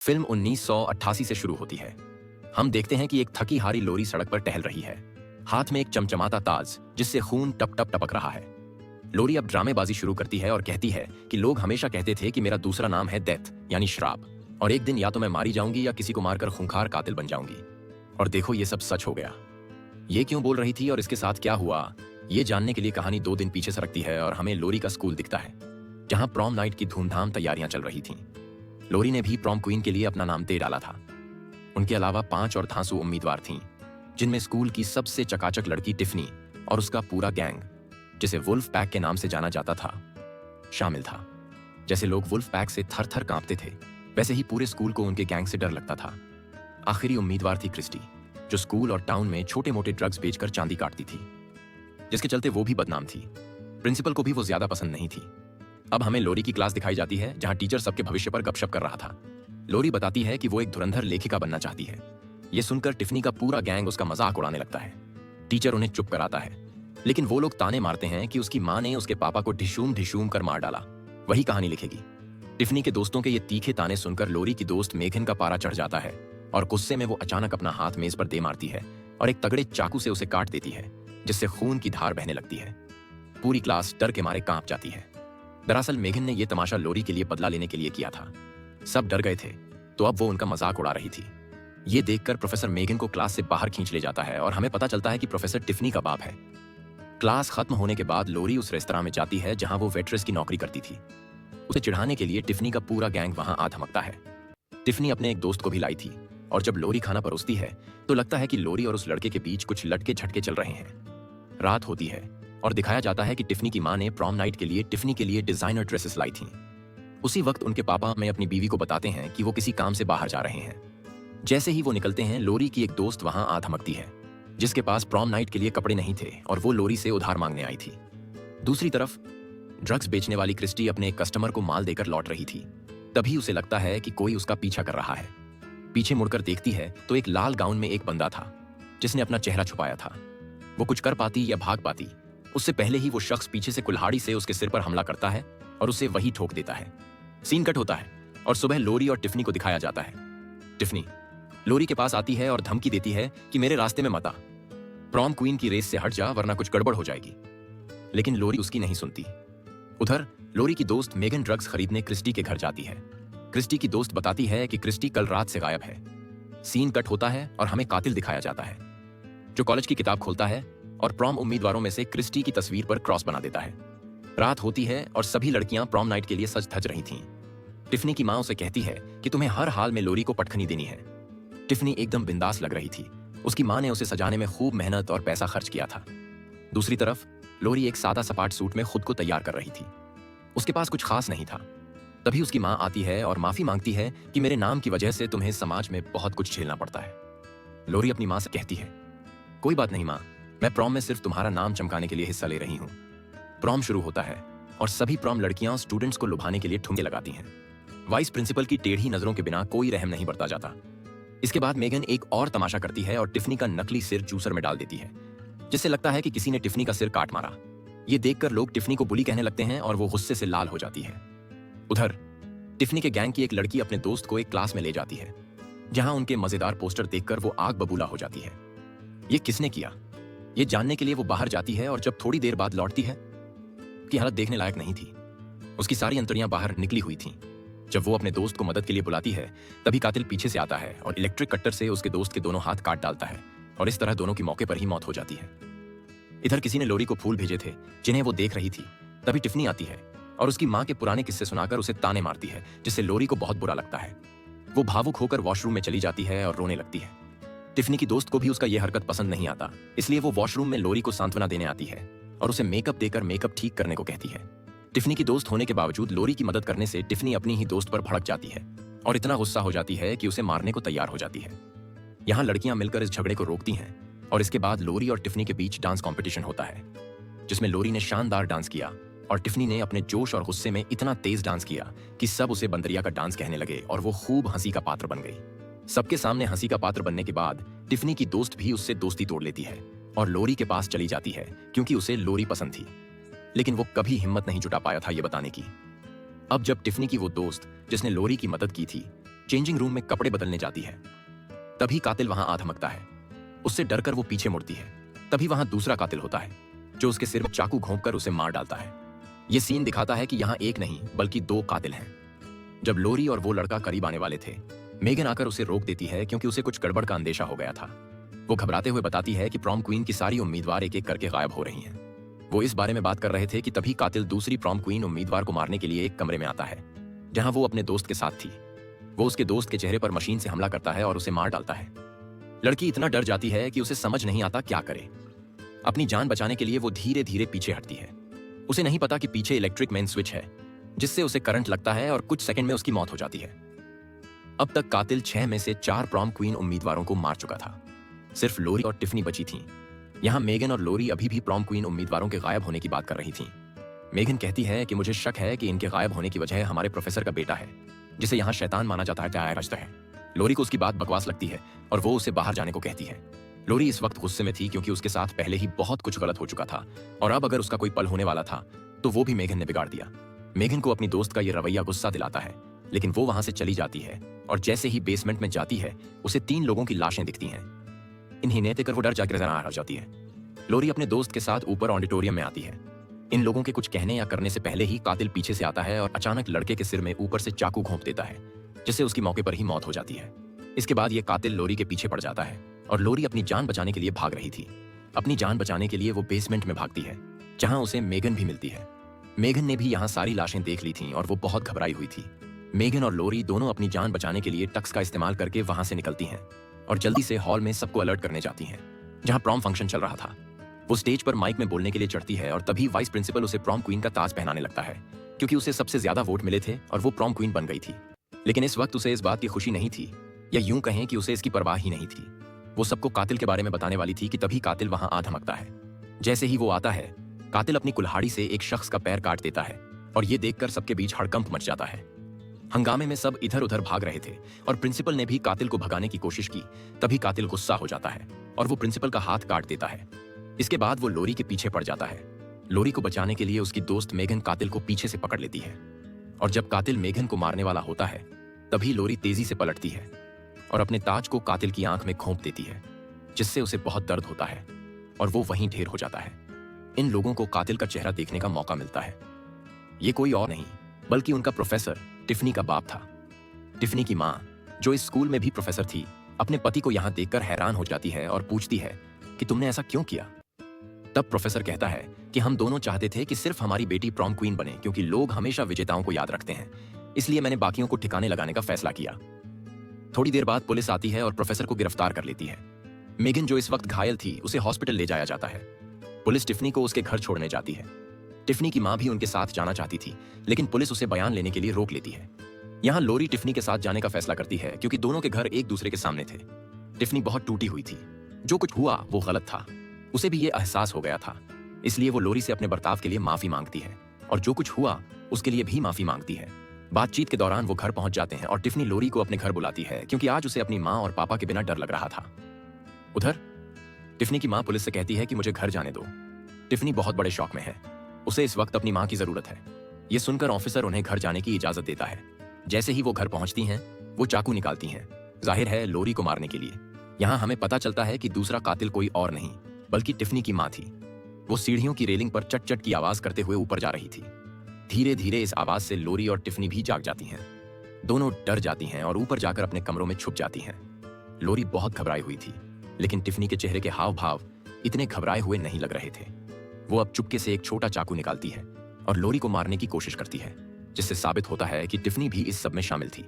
Film 1988 से शुरू होती है। हम देखते हैं कि एक थकी हारी लोरी सड़क पर टहल रही है, हाथ में एक चमचमाता ताज जिससे खून टप टप टपक रहा है। लोरी अब ड्रामेबाजी शुरू करती है और कहती है कि लोग हमेशा कहते थे कि मेरा दूसरा नाम है डेथ यानी श्राप, और एक दिन या तो मैं मारी जाऊंगी या किसी को मारकर खूंखार कातिल बन जाऊंगी। और देखो ये सब सच हो गया। ये क्यों बोल रही थी और इसके साथ क्या हुआ, ये जानने के लिए कहानी 2 दिन पीछे सरकती है और हमें लोरी का स्कूल दिखता है, जहां प्रॉम नाइट की धूमधाम तैयारियां चल रही थीं। लोरी ने भी प्रॉम क्वीन के लिए अपना नाम दे डाला था। उनके अलावा 5 और धांसू उम्मीदवार थीं, जिनमें स्कूल की सबसे चकाचक लड़की टिफनी और उसका पूरा गैंग, जिसे वुल्फ पैक के नाम से जाना जाता था, शामिल था। जैसे लोग वुल्फ पैक से थर थर कांपते थे, वैसे ही पूरे स्कूल को उनके गैंग से डर लगता था। आखिरी उम्मीदवार थी क्रिस्टी, जो स्कूल और टाउन में छोटे मोटे ड्रग्स बेचकर चांदी काटती थी, जिसके चलते वो भी बदनाम थी। प्रिंसिपल को भी वो ज्यादा पसंद नहीं थी। अब हमें लोरी की क्लास दिखाई जाती है, जहां टीचर सबके भविष्य पर गपशप कर रहा था। लोरी बताती है कि वो एक धुरंधर लेखिका बनना चाहती है। ये सुनकर टिफनी का पूरा गैंग उसका मजाक उड़ाने लगता है। टीचर उन्हें चुप कराता है, लेकिन वो लोग ताने मारते हैं कि उसकी माँ ने उसके पापा को ढिशूम ढिशूम कर मार डाला, वही कहानी लिखेगी। टिफनी के दोस्तों के ये तीखे ताने सुनकर लोरी की दोस्त मेघन का पारा चढ़ जाता है और गुस्से में वो अचानक अपना हाथ मेज पर दे मारती है और एक तगड़े चाकू से उसे काट देती है, जिससे खून की धार बहने लगती है। पूरी क्लास डर के मारे कांप जाती है। दरअसल मेघन ने यह तमाशा लोरी के लिए बदला लेने के लिए किया था। सब डर गए थे, तो अब वो उनका मजाक उड़ा रही थी। ये देखकर प्रोफेसर मेघन को क्लास से बाहर खींच ले जाता है और हमें पता चलता है कि प्रोफेसर टिफनी का बाप है। क्लास खत्म होने के बाद लोरी उस रेस्तरां में जाती है जहां वो वेट्रेस की नौकरी करती थी। उसे चिढ़ाने के लिए टिफनी का पूरा गैंग वहां आ धमकता है। टिफनी अपने एक दोस्त को भी लाई थी, और जब लोरी खाना परोसती है तो लगता है कि लोरी और उस लड़के के बीच कुछ लटके झटके चल रहे हैं। रात होती है और दिखाया जाता है कि टिफनी की माँ ने प्रॉम नाइट के लिए टिफनी के लिए डिजाइनर ड्रेसेस लाई थीं। उसी वक्त उनके पापा में अपनी बीवी को बताते हैं कि वो किसी काम से बाहर जा रहे हैं। जैसे ही वो निकलते हैं, लोरी की एक दोस्त वहां आ धमकती है, जिसके पास प्रॉम नाइट के लिए कपड़े नहीं थे और वो लोरी से उधार मांगने आई थी। दूसरी तरफ ड्रग्स बेचने वाली क्रिस्टी अपने एक कस्टमर को माल देकर लौट रही थी। तभी उसे लगता है कि कोई उसका पीछा कर रहा है। पीछे मुड़कर देखती है तो एक लाल गाउन में एक बंदा था, जिसने अपना चेहरा छुपाया था। वो कुछ कर पाती या भाग पाती, उससे पहले ही वो शख्स पीछे से कुल्हाड़ी से उसके सिर पर हमला करता है और उसे वही ठोक देता है। सीन कट होता है और सुबह लोरी और टिफनी को दिखाया जाता है। टिफनी लोरी के पास आती है और धमकी देती है कि मेरे रास्ते में मत आ, प्रॉम क्वीन की रेस से हट जा वरना कुछ गड़बड़ हो जाएगी। लेकिन लोरी उसकी नहीं सुनती। उधर लोरी की दोस्त मेगन ड्रग्स खरीदने क्रिस्टी के घर जाती है। क्रिस्टी की दोस्त बताती है कि क्रिस्टी कल रात से गायब है। सीन कट होता है और हमें कातिल दिखाया जाता है, जो कॉलेज की किताब खोलता है और प्रॉम उम्मीदवारों में से क्रिस्टी की तस्वीर पर क्रॉस बना देता है। रात होती है और सभी लड़कियां प्रॉम नाइट के लिए सज धज रही थीं। टिफनी की माँ उसे कहती है कि तुम्हें हर हाल में लोरी को पटखनी देनी है। टिफनी एकदम बिंदास लग रही थी। उसकी माँ ने उसे सजाने में खूब मेहनत और पैसा खर्च किया था। दूसरी तरफ लोरी एक सादा सपाट सूट में खुद को तैयार कर रही थी। उसके पास कुछ खास नहीं था। तभी उसकी माँ आती है और माफी मांगती है कि मेरे नाम की वजह से तुम्हें समाज में बहुत कुछ झेलना पड़ता है। लोरी अपनी माँ से कहती है, कोई बात नहीं माँ, मैं प्रॉम में सिर्फ तुम्हारा नाम चमकाने के लिए हिस्सा ले रही हूँ। प्रॉम शुरू होता है और सभी प्रॉम लड़कियां स्टूडेंट्स को लुभाने के लिए ठुमके लगाती हैं। वाइस प्रिंसिपल की टेढ़ी नजरों के बिना कोई रहम नहीं बरता जाता। इसके बाद मेगन एक और तमाशा करती है और टिफनी का नकली सिर जूसर में डाल देती है, जिससे लगता है कि किसी ने टिफनी का सिर काट मारा। ये देखकर लोग टिफनी को बुली कहने लगते हैं और वो गुस्से से लाल हो जाती है। उधर टिफनी के गैंग की एक लड़की अपने दोस्त को एक क्लास में ले जाती है, जहां उनके मजेदार पोस्टर देखकर वो आग बबूला हो जाती है। ये किसने किया, ये जानने के लिए वो बाहर जाती है और जब थोड़ी देर बाद लौटती है, की हालत देखने लायक नहीं थी। उसकी सारी अंतड़ियां बाहर निकली हुई थीं। जब वो अपने दोस्त को मदद के लिए बुलाती है, तभी कातिल पीछे से आता है और इलेक्ट्रिक कट्टर से उसके दोस्त के दोनों हाथ काट डालता है और इस तरह दोनों की मौके पर ही मौत हो जाती है। इधर किसी ने लोरी को फूल भेजे थे, जिन्हें वो देख रही थी। तभी टिफनी आती है और उसकी माँ के पुराने किस्से सुनाकर उसे ताने मारती है, जिससे लोरी को बहुत बुरा लगता है। वो भावुक होकर वॉशरूम में चली जाती है और रोने लगती है। टिफनी की दोस्त को भी उसका यह हरकत पसंद नहीं आता, इसलिए वो वॉशरूम में लोरी को सांत्वना देने आती है और उसे मेकअप देकर मेकअप ठीक करने को कहती है। टिफनी की दोस्त होने के बावजूद लोरी की मदद करने से टिफनी अपनी ही दोस्त पर भड़क जाती है और इतना गुस्सा हो जाती है कि उसे मारने को तैयार हो जाती है। यहाँ लड़कियां मिलकर इस झगड़े को रोकती हैं और इसके बाद लोरी और टिफनी के बीच डांस कंपटीशन होता है, जिसमें लोरी ने शानदार डांस किया और टिफनी ने अपने जोश और गुस्से में इतना तेज डांस किया कि सब उसे बंदरिया का डांस कहने लगे और वो खूब हंसी का पात्र बन गई। सबके सामने हंसी का पात्र बनने के बाद टिफनी की दोस्त भी उससे दोस्ती तोड़ लेती है और लोरी के पास चली जाती है, क्योंकि उसे लोरी पसंद थी। लेकिन वो कभी हिम्मत नहीं जुटा पाया था ये बताने की। अब जब टिफनी की वो दोस्त जिसने लोरी की मदद की थी चेंजिंग रूम में कपड़े बदलने जाती है। तभी कातिल वहां आ धमकता है। उससे डरकर वो पीछे मुड़ती है। तभी वहां दूसरा कातिल होता है जो उसके सिर में चाकू घोंपकर उसे मार डालता है। ये सीन दिखाता है कि यहाँ एक नहीं बल्कि दो कातिल हैं। जब लोरी और वो लड़का करीब आने वाले थे, मेगन आकर उसे रोक देती है क्योंकि उसे कुछ गड़बड़ का अंदेशा हो गया था। वो घबराते हुए बताती है कि प्रॉम क्वीन की सारी उम्मीदवार एक एक करके गायब हो रही हैं। वो इस बारे में बात कर रहे थे कि तभी कातिल दूसरी प्रॉम क्वीन उम्मीदवार को मारने के लिए एक कमरे में आता है जहां वो अपने दोस्त के साथ थी। वो उसके दोस्त के चेहरे पर मशीन से हमला करता है और उसे मार डालता है। लड़की इतना डर जाती है कि उसे समझ नहीं आता क्या करे। अपनी जान बचाने के लिए वो धीरे धीरे पीछे हटती है। उसे नहीं पता कि पीछे इलेक्ट्रिक मेन स्विच है जिससे उसे करंट लगता है और कुछ सेकंड में उसकी मौत हो जाती है। अब तक कातिल 6 में से 4 प्रॉम क्वीन उम्मीदवारों को मार चुका था। सिर्फ लोरी और टिफनी बची थीं। यहाँ मेगन और लोरी अभी भी प्रॉम क्वीन उम्मीदवारों के गायब होने की बात कर रही थीं। मेगन कहती है कि मुझे शक है कि इनके गायब होने की वजह हमारे प्रोफेसर का बेटा है जिसे यहाँ शैतान माना जाता है। लोरी को उसकी बात बकवास लगती है और वो उसे बाहर जाने को कहती है। लोरी इस वक्त गुस्से में थी क्योंकि उसके साथ पहले ही बहुत कुछ गलत हो चुका था और अब अगर उसका कोई पल होने वाला था तो वो भी मेगन ने बिगाड़ दिया। मेगन को अपनी दोस्त का ये रवैया गुस्सा दिलाता है, लेकिन वो वहां से चली जाती है और जैसे ही बेसमेंट में जाती है उसे 3 लोगों की लाशें दिखती हैं। इन्हें देखकर वो डर जाकर नजर आ जाती है। लोरी अपने दोस्त के साथ ऊपर ऑडिटोरियम में आती है। इन लोगों के कुछ कहने या करने से पहले ही कातिल पीछे से आता है और अचानक लड़के के सिर में ऊपर से चाकू घोंप देता है जिससे उसकी मौके पर ही मौत हो जाती है। इसके बाद ये कातिल लोरी के पीछे पड़ जाता है और लोरी अपनी जान बचाने के लिए भाग रही थी। अपनी जान बचाने के लिए वो बेसमेंट में भागती है जहां उसे मेगन भी मिलती है। मेगन ने भी यहाँ सारी लाशें देख ली थीं और वो बहुत घबराई हुई थी। मेगन और लोरी दोनों अपनी जान बचाने के लिए टक्स का इस्तेमाल करके वहां से निकलती हैं और जल्दी से हॉल में सबको अलर्ट करने जाती हैं जहां प्रॉम फंक्शन चल रहा था। वो स्टेज पर माइक में बोलने के लिए चढ़ती है और तभी वाइस प्रिंसिपल उसे प्रॉम क्वीन का ताज पहनाने लगता है क्योंकि उसे सबसे ज्यादा वोट मिले थे और वो प्रॉम क्वीन बन गई थी। लेकिन इस वक्त उसे इस बात की खुशी नहीं थी, या यूं कहें कि उसे इसकी परवाह ही नहीं थी। वो सबको कातिल के बारे में बताने वाली थी कि तभी कातिल वहां आ धमकता है। जैसे ही वो आता है, कातिल अपनी कुल्हाड़ी से एक शख्स का पैर काट देता है और ये देखकर सबके बीच हड़कंप मच जाता है। हंगामे में सब इधर उधर भाग रहे थे और प्रिंसिपल ने भी कातिल को भगाने की कोशिश की। तभी कातिल गुस्सा हो जाता है और वो प्रिंसिपल का हाथ काट देता है। इसके बाद वो लोरी के पीछे पड़ जाता है। लोरी को बचाने के लिए उसकी दोस्त मेगन कातिल को पीछे से पकड़ लेती है और जब कातिल मेगन को मारने वाला होता है तभी लोरी तेजी से पलटती है और अपने ताज को कातिल की आंख में घोंप देती है जिससे उसे बहुत दर्द होता है और वो वहीं ढेर हो जाता है। इन लोगों को कातिल का चेहरा देखने का मौका मिलता है। ये कोई और नहीं बल्कि उनका प्रोफेसर टिफनी का बाप था। टिफनी की माँ, जो इस स्कूल में भी प्रोफेसर थी, अपने पति को यहाँ देखकर हैरान हो जाती है और पूछती है कि तुमने ऐसा क्यों किया। तब प्रोफेसर कहता है कि हम दोनों चाहते थे कि सिर्फ हमारी बेटी प्रॉम क्वीन बने क्योंकि लोग हमेशा विजेताओं को याद रखते हैं, इसलिए मैंने बाकियों को ठिकाने लगाने का फैसला किया। थोड़ी देर बाद पुलिस आती है और प्रोफेसर को गिरफ्तार कर लेती है। मेगन, जो इस वक्त घायल थी, उसे हॉस्पिटल ले जाया जाता है। पुलिस टिफनी को उसके घर छोड़ने जाती है। टिफनी की माँ भी उनके साथ जाना चाहती थी, लेकिन पुलिस उसे बयान लेने के लिए रोक लेती है। यहाँ लोरी टिफनी के साथ जाने का फैसला करती है क्योंकि दोनों के घर एक दूसरे के सामने थे। टिफनी बहुत टूटी हुई थी। जो कुछ हुआ वो गलत था, उसे भी ये एहसास हो गया था, इसलिए वो लोरी से अपने बर्ताव के लिए माफी मांगती है और जो कुछ हुआ उसके लिए भी माफी मांगती है। बातचीत के दौरान वो घर पहुंच जाते हैं और टिफनी लोरी को अपने घर बुलाती है क्योंकि आज उसे अपनी माँ और पापा के बिना डर लग रहा था। उधर टिफनी की माँ पुलिस से कहती है कि मुझे घर जाने दो। टिफनी बहुत बड़े शौक में है, उसे इस वक्त अपनी माँ की जरूरत है। ये सुनकर ऑफिसर उन्हें घर जाने की इजाजत देता है। जैसे ही वो घर पहुंचती हैं, वो चाकू निकालती हैं, जाहिर है लोरी को मारने के लिए। यहाँ हमें पता चलता है कि दूसरा कातिल कोई और नहीं बल्कि टिफनी की माँ थी। वो सीढ़ियों की रेलिंग पर चट चट की आवाज करते हुए ऊपर जा रही थी। धीरे धीरे इस आवाज से लोरी और टिफनी भी जाग जाती हैं। दोनों डर जाती हैं और ऊपर जाकर अपने कमरों में छुप जाती हैं। लोरी बहुत घबराई हुई थी, लेकिन टिफनी के चेहरे के हाव भाव इतने घबराए हुए नहीं लग रहे थे। वो अब चुपके से एक छोटा चाकू निकालती है और लोरी को मारने की कोशिश करती है, जिससे साबित होता है कि टिफनी भी इस सब में शामिल थी।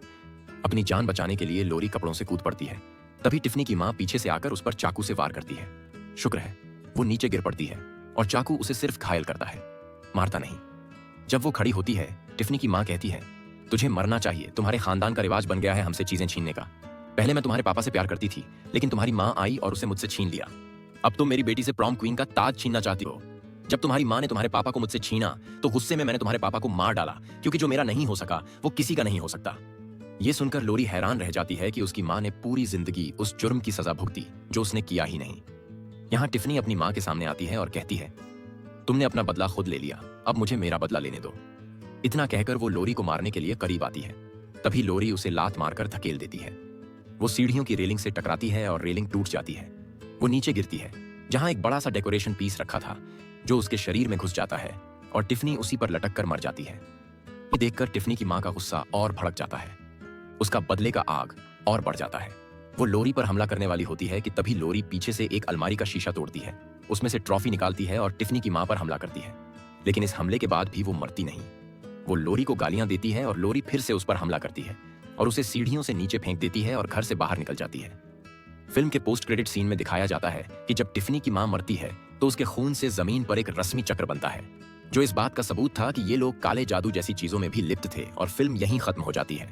अपनी जान बचाने के लिए लोरी कपड़ों से कूद पड़ती है। तभी टिफनी की माँ पीछे से आकर उस पर चाकू से वार करती है। शुक्र है वो नीचे गिर पड़ती है और चाकू उसे सिर्फ घायल करता है, मारता नहीं। जब वो खड़ी होती है, टिफनी की माँ कहती है, तुझे मरना चाहिए, तुम्हारे खानदान का रिवाज बन गया है हमसे चीजें छीनने का। पहले मैं तुम्हारे पापा से प्यार करती थी, लेकिन तुम्हारी माँ आई और उसे मुझसे छीन लिया। अब तुम मेरी बेटी से प्रॉम क्वीन का ताज छीनना चाहती हो। जब तुम्हारी माँ ने तुम्हारे पापा को मुझसे छीना तो गुस्से में मैंने तुम्हारे पापा को मार डाला, क्योंकि जो मेरा नहीं हो सका वो किसी का नहीं हो सकता। ये सुनकर लोरी हैरान रह जाती है कि उसकी माँ ने पूरी जिंदगी उस जुर्म की सजा भुगती जो उसने किया ही नहीं। यहाँ टिफनी अपनी माँ के सामने आती है और कहती है, तुमने अपना बदला खुद ले लिया, अब मुझे मेरा बदला लेने दो। इतना कहकर वो लोरी को मारने के लिए करीब आती है, तभी लोरी उसे लात मारकर धकेल देती है। वो सीढ़ियों की रेलिंग से टकराती है और रेलिंग टूट जाती है। वो नीचे गिरती है जहां एक बड़ा सा डेकोरेशन पीस रखा था, जो उसके शरीर में घुस जाता है और टिफनी उसी पर लटक कर मर जाती है। ये देखकर टिफनी की मां का गुस्सा और भड़क जाता है। उसका बदले का आग और बढ़ जाता है। वो लोरी पर हमला करने वाली होती है कि तभी लोरी पीछे से एक अलमारी का शीशा तोड़ती है, उसमें से ट्रॉफी निकालती है और टिफनी की मां पर हमला करती है। लेकिन इस हमले के बाद भी वो मरती नहीं। वो लोरी को गालियां देती है और लोरी फिर से उस पर हमला करती है और उसे सीढ़ियों से नीचे फेंक देती है और घर से बाहर निकल जाती है। फिल्म के पोस्ट क्रेडिट सीन में दिखाया जाता है कि जब टिफनी की मां मरती है तो उसके खून से जमीन पर एक रस्मी चक्र बनता है, जो इस बात का सबूत था कि ये लोग काले जादू जैसी चीजों में भी लिप्त थे, और फिल्म यहीं खत्म हो जाती है।